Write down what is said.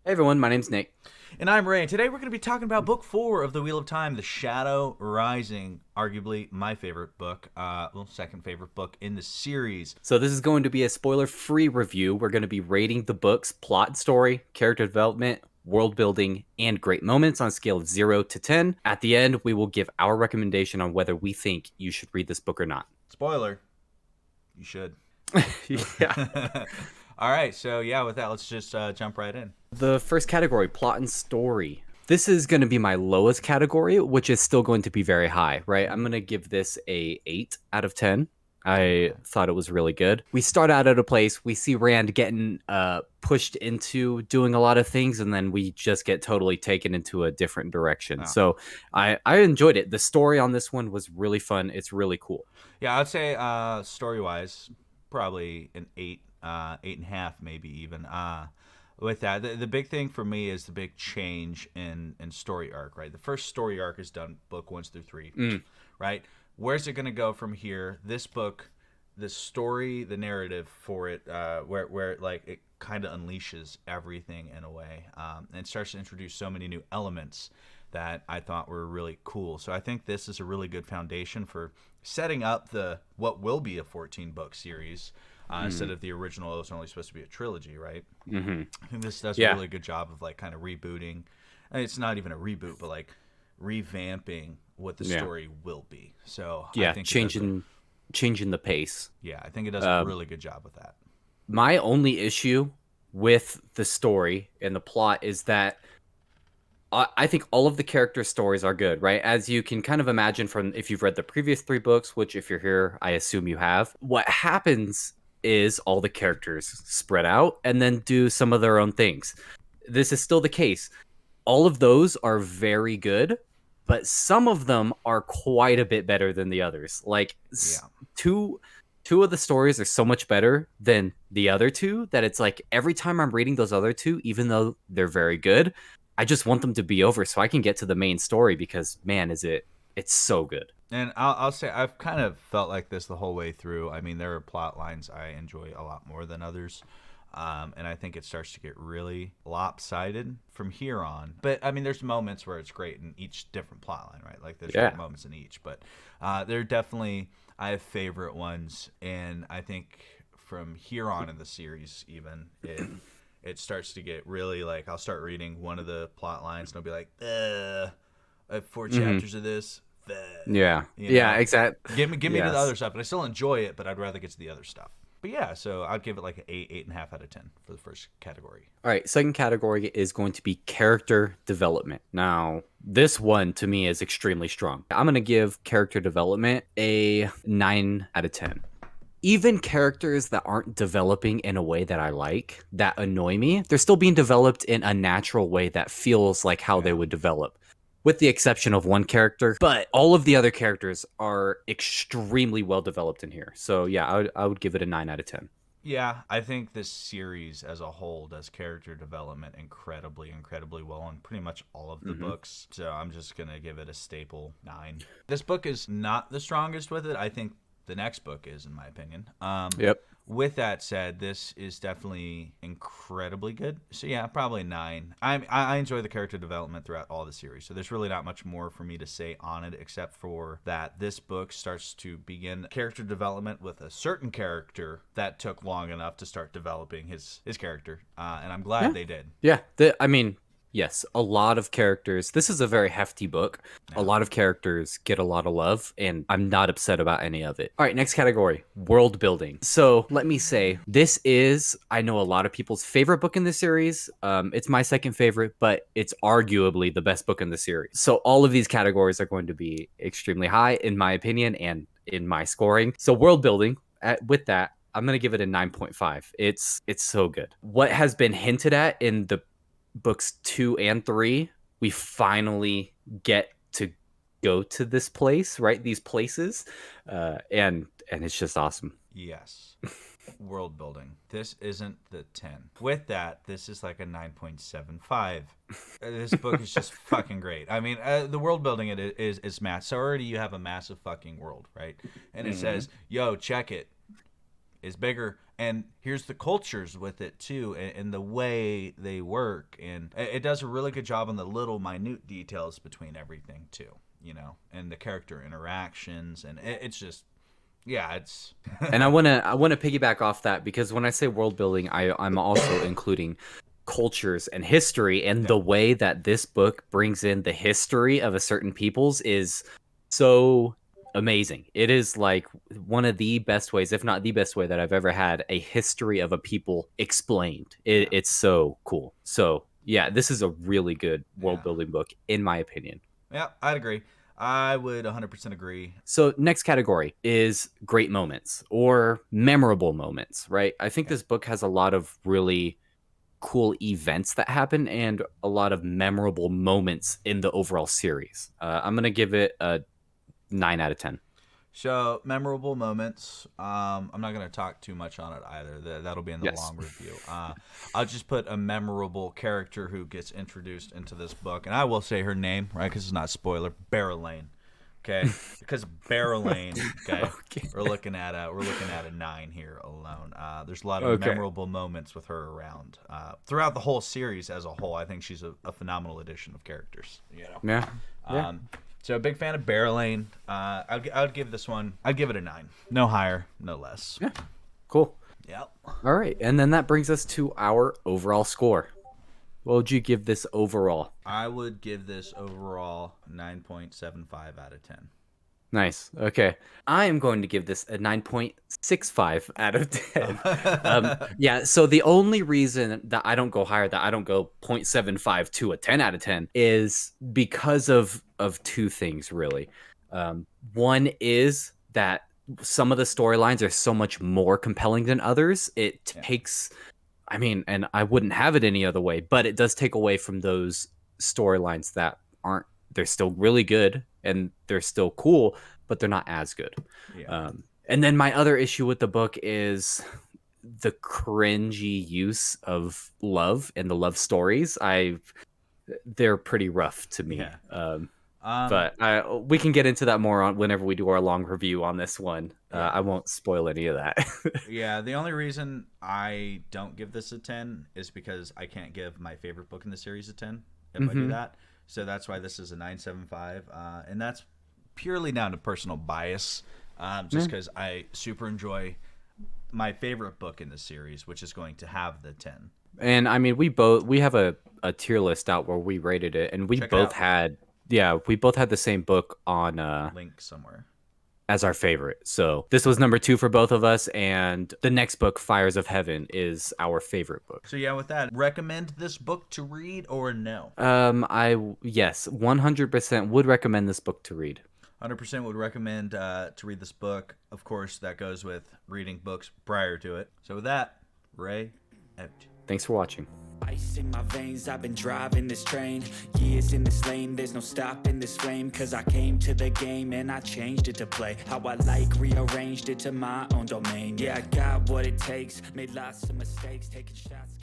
Hey everyone, my name's Nick. And I'm Ray, and today we're going to be talking about Book 4 of The Wheel of Time, The Shadow Rising. Arguably my favorite book, second favorite book in the series. So this is going to be a spoiler-free review. We're going to be rating the book's plot, story, character development, world building, and great moments on a scale of 0 to 10. At the end, we will give our recommendation on whether we think you should read this book or not. Spoiler, you should. Yeah. All right, so with that, let's just jump right in. The first category, plot and story. This is going to be my lowest category, which is still going to be very high, right? I'm going to give this a 8 out of 10. I thought it was really good. We start out at a place, we see Rand getting pushed into doing a lot of things, and then we just get totally taken into a different direction. Oh. So I enjoyed it. The story on this one was really fun. It's really cool. Yeah, I'd say story-wise, probably an 8, 8.5 maybe even. With that, the big thing for me is the big change in story arc, right? The first story arc is done book 1 through 3, right? Where's it going to go from here? This book, the story, the narrative for it, where it kind of unleashes everything in a way, and starts to introduce so many new elements that I thought were really cool. So I think this is a really good foundation for setting up what will be a 14-book series. Instead of the original, it was only supposed to be a trilogy, right? Mm-hmm. I think this does a really good job of kind of rebooting. And it's not even a reboot, but revamping what the story will be. So I think changing the pace. Yeah, I think it does a really good job with that. My only issue with the story and the plot is that I think all of the character stories are good, right? As you can kind of imagine from if you've read the previous 3 books, which if you're here, I assume you have. What happens is all the characters spread out and then do some of their own things. This is still the case. All of those are very good, but some of them are quite a bit better than the others. Two of the stories are so much better than the other 2 that it's like every time I'm reading those other 2, even though they're very good, I just want them to be over so I can get to the main story because, man, it's so good. And I'll say I've kind of felt like this the whole way through. I mean, there are plot lines I enjoy a lot more than others. And I think it starts to get really lopsided from here on. But, I mean, there's moments where it's great in each different plot line, right? Like, there's great moments in each. But there are definitely, I have favorite ones. And I think from here on in the series, even, it starts to get really, I'll start reading one of the plot lines, and I'll be like, I have 4 chapters of this. Yeah. Exactly. Give me to the other stuff, and I still enjoy it, but I'd rather get to the other stuff. But yeah, so I'd give it like an 8, 8.5 out of 10 for the first category. All right, second category is going to be character development. Now, this one to me is extremely strong. I'm going to give character development a 9 out of 10. Even characters that aren't developing in a way that I like, that annoy me, they're still being developed in a natural way that feels like how they would develop. With the exception of one character, but all of the other characters are extremely well developed in here. So yeah, I would give it a 9 out of 10. Yeah, I think this series as a whole does character development incredibly, incredibly well in pretty much all of the books. So I'm just going to give it a staple 9. This book is not the strongest with it. I think the next book is, in my opinion. Yep. With that said, this is definitely incredibly good. So yeah, probably 9. I enjoy the character development throughout all the series. So there's really not much more for me to say on it except for that this book starts to begin character development with a certain character that took long enough to start developing his character. And I'm glad they did. Yeah. Yes, a lot of characters. This is a very hefty book. A lot of characters get a lot of love, and I'm not upset about any of it. All right, next category, world building. So let me say, this is, I know, a lot of people's favorite book in the series. It's my second favorite, but it's arguably the best book in the series. So all of these categories are going to be extremely high, in my opinion, and in my scoring. So world building, with that, I'm going to give it a 9.5. It's so good. What has been hinted at in the books 2 and 3, we finally get to go to this place, right? These places, and it's just awesome. Yes. World building. This isn't the 10. With that, this is like a 9.75. This book is just fucking great. I mean, the world building is massive. So already you have a massive fucking world, right? And it says, yo, check it. is bigger, and here's the cultures with it too, and the way they work, and it does a really good job on the little minute details between everything too, and the character interactions, and it's just, yeah, it's And I wanna piggyback off that, because when I say world building, I'm also including cultures and history, and the way that this book brings in the history of a certain peoples is so amazing. It is like one of the best ways, if not the best way, that I've ever had a history of a people explained. It's so cool. So yeah, this is a really good world building book, in my opinion. yeah, I'd agree. I would 100% agree. So next category is great moments or memorable moments, right? I think this book has a lot of really cool events that happen and a lot of memorable moments in the overall series. I'm gonna give it a 9 out of 10. So memorable moments. I'm not going to talk too much on it either. That'll be in the Yes. long review. I'll just put a memorable character who gets introduced into this book, and I will say her name, right? Because it's not a spoiler. Barrelane. Okay, because Barrelane. Okay, Okay. we're looking at a 9 here alone. There's a lot of Okay. memorable moments with her around throughout the whole series as a whole. I think she's a phenomenal addition of characters. Yeah. So a big fan of Barrelane. I'd give this one. I'd give it a 9. No higher, no less. Yeah. Cool. Yep. All right, and then that brings us to our overall score. What would you give this overall? I would give this overall 9.75 out of 10. Nice. Okay. I am going to give this a 9.65 out of 10. Yeah, so the only reason that I don't go higher, that I don't go 0.75 to a 10 out of 10, is because of two things, really. One is that some of the storylines are so much more compelling than others. It takes, I mean, and I wouldn't have it any other way, but it does take away from those storylines that aren't, they're still really good and they're still cool, but they're not as good. Yeah. And then my other issue with the book is the cringy use of love and the love stories. They're pretty rough to me. Yeah. But we can get into that more on whenever we do our long review on this one. I won't spoil any of that. Yeah, the only reason I don't give this a 10 is because I can't give my favorite book in the series a 10 if I do that. So that's why this is a 9.75, and that's purely down to personal bias, just because I super enjoy my favorite book in the series, which is going to have the 10. And I mean, we have a tier list out where we rated it, and we Check it both out. had the same book on Link somewhere. as our favorite. So this was number 2 for both of us, and the next book, Fires of Heaven, is our favorite book. So yeah, with that, recommend this book to read or no? Yes, 100% would recommend this book to read. 100% would recommend to read this book. Of course, that goes with reading books prior to it. So with that, Ray, out. Thanks for watching. Ice in my veins, I've been driving this train. Years in this lane, there's no stopping this flame. Cause I came to the game and I changed it to play how I like, rearranged it to my own domain. Yeah, I got what it takes, made lots of mistakes, taking shots.